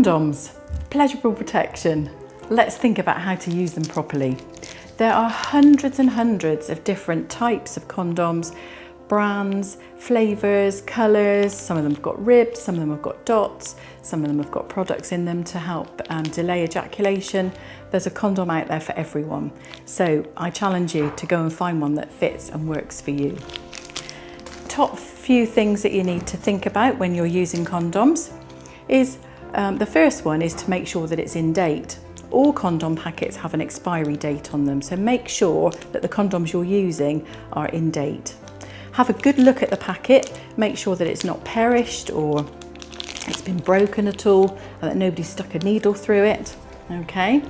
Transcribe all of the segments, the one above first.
Condoms, pleasurable protection. Let's think about how to use them properly. There are hundreds and hundreds of different types of condoms, brands, flavours, colours. Some of them have got ribs, some of them have got dots, some of them have got products in them to help delay ejaculation. There's a condom out there for everyone. So I challenge you to go and find one that fits and works for you. Top few things that you need to think about when you're using condoms is the first one is to make sure that it's in date. All condom packets have an expiry date on them, so make sure that the condoms you're using are in date. Have a good look at the packet, make sure that it's not perished or it's been broken at all and that nobody stuck a needle through it, okay?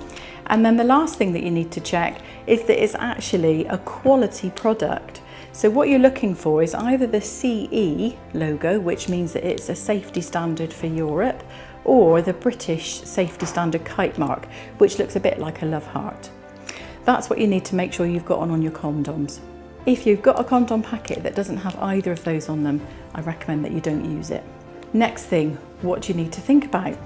And then the last thing that you need to check is that it's actually a quality product. So what you're looking for is either the CE logo, which means that it's a safety standard for Europe, or the British safety standard kite mark, which looks a bit like a love heart. That's what you need to make sure you've got on your condoms. If you've got a condom packet that doesn't have either of those on them, I recommend that you don't use it. Next thing, what do you need to think about?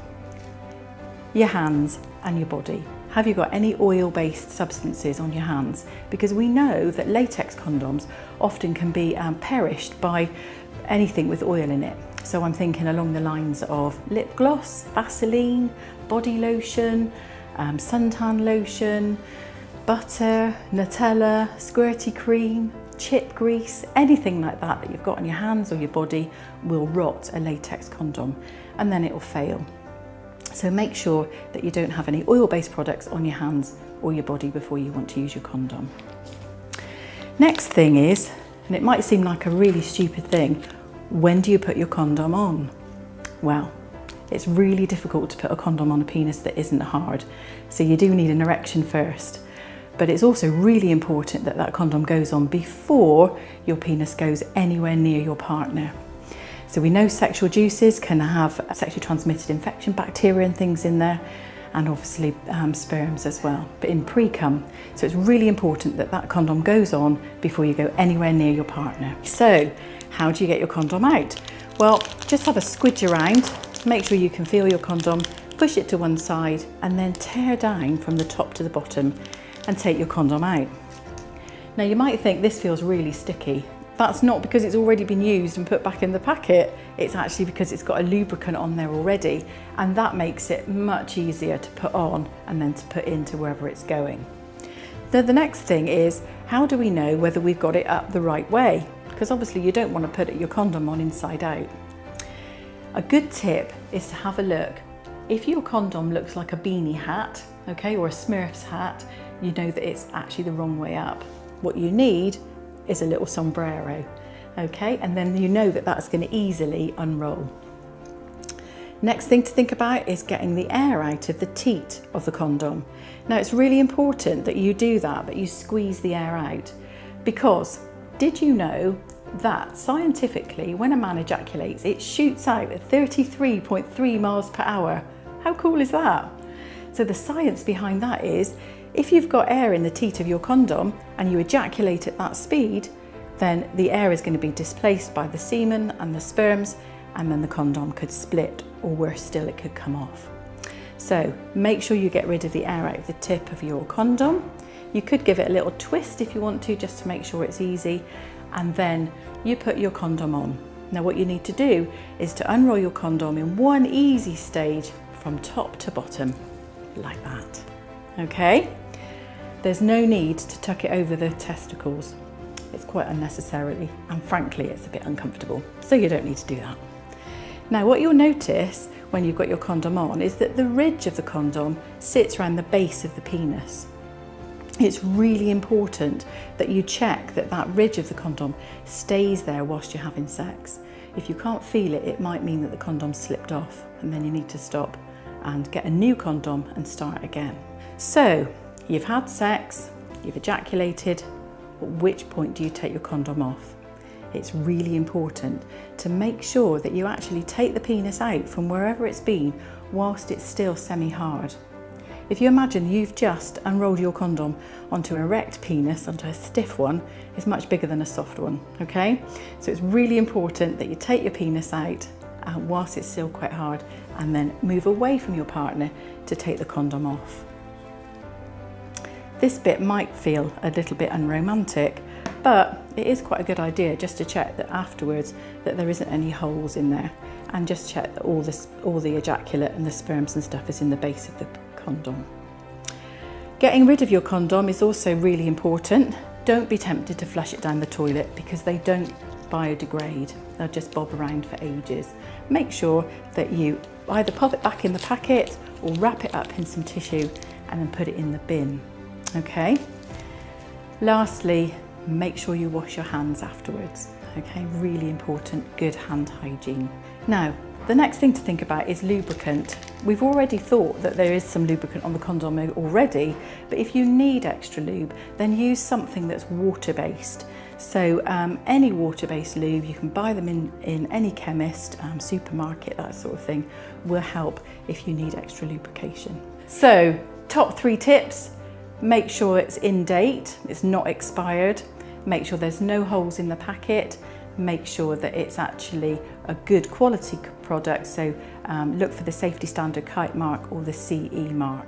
Your hands and your body. Have you got any oil-based substances on your hands? Because we know that latex condoms often can be perished by anything with oil in it. So I'm thinking along the lines of lip gloss, Vaseline, body lotion, suntan lotion, butter, Nutella, squirty cream, chip grease, anything like that that you've got on your hands or your body will rot a latex condom and then it will fail. So make sure that you don't have any oil-based products on your hands or your body before you want to use your condom. Next thing is, and it might seem like a really stupid thing, when do you put your condom on? Well, it's really difficult to put a condom on a penis that isn't hard, so you do need an erection first. But it's also really important that that condom goes on before your penis goes anywhere near your partner. So we know sexual juices can have sexually transmitted infection, bacteria and things in there, and obviously sperms as well, but in pre-cum. So it's really important that that condom goes on before you go anywhere near your partner. So how do you get your condom out? Well, just have a squidge around, make sure you can feel your condom, push it to one side and then tear down from the top to the bottom and take your condom out. Now you might think this feels really sticky. That's not because it's already been used and put back in the packet, it's actually because it's got a lubricant on there already, and that makes it much easier to put on and then to put into wherever it's going. The next thing is, how do we know whether we've got it up the right way? Because obviously you don't want to put your condom on inside out. A good tip is to have a look. If your condom looks like a beanie hat, okay, or a Smurf's hat, you know that it's actually the wrong way up. What you need is a little sombrero, okay? And then you know that that's going to easily unroll. Next thing to think about is getting the air out of the teat of the condom. Now it's really important that you do that you squeeze the air out, because did you know that scientifically when a man ejaculates it shoots out at 33.3 miles per hour? How cool is that? So the science behind that is, if you've got air in the teat of your condom and you ejaculate at that speed, then the air is going to be displaced by the semen and the sperms, and then the condom could split, or worse still, it could come off. So make sure you get rid of the air out of the tip of your condom. You could give it a little twist if you want to, just to make sure it's easy, and then you put your condom on. Now what you need to do is to unroll your condom in one easy stage from top to bottom, like that. Okay? There's no need to tuck it over the testicles. It's quite unnecessarily, and frankly it's a bit uncomfortable, so you don't need to do that. Now what you'll notice when you've got your condom on is that the ridge of the condom sits around the base of the penis. It's really important that you check that that ridge of the condom stays there whilst you're having sex. If you can't feel it, it might mean that the condom's slipped off, and then you need to stop and get a new condom and start again. So you've had sex, you've ejaculated, at which point do you take your condom off? It's really important to make sure that you actually take the penis out from wherever it's been whilst it's still semi-hard. If you imagine you've just unrolled your condom onto an erect penis, onto a stiff one, it's much bigger than a soft one, okay? So it's really important that you take your penis out whilst it's still quite hard and then move away from your partner to take the condom off. This bit might feel a little bit unromantic, but it is quite a good idea just to check that afterwards that there isn't any holes in there, and just check that all the ejaculate and the sperms and stuff is in the base of the condom. Getting rid of your condom is also really important. Don't be tempted to flush it down the toilet because they don't biodegrade. They'll just bob around for ages. Make sure that you either pop it back in the packet or wrap it up in some tissue and then put it in the bin. Okay. Lastly, make sure you wash your hands afterwards. Okay, really important, good hand hygiene. Now, the next thing to think about is lubricant. We've already thought that there is some lubricant on the condom already, but if you need extra lube, then use something that's water-based. So any water-based lube, you can buy them in any chemist, supermarket, that sort of thing, will help if you need extra lubrication. So, top 3 tips. Make sure it's in date, it's not expired. Make sure there's no holes in the packet. Make sure that it's actually a good quality product. So look for the safety standard kite mark or the CE mark.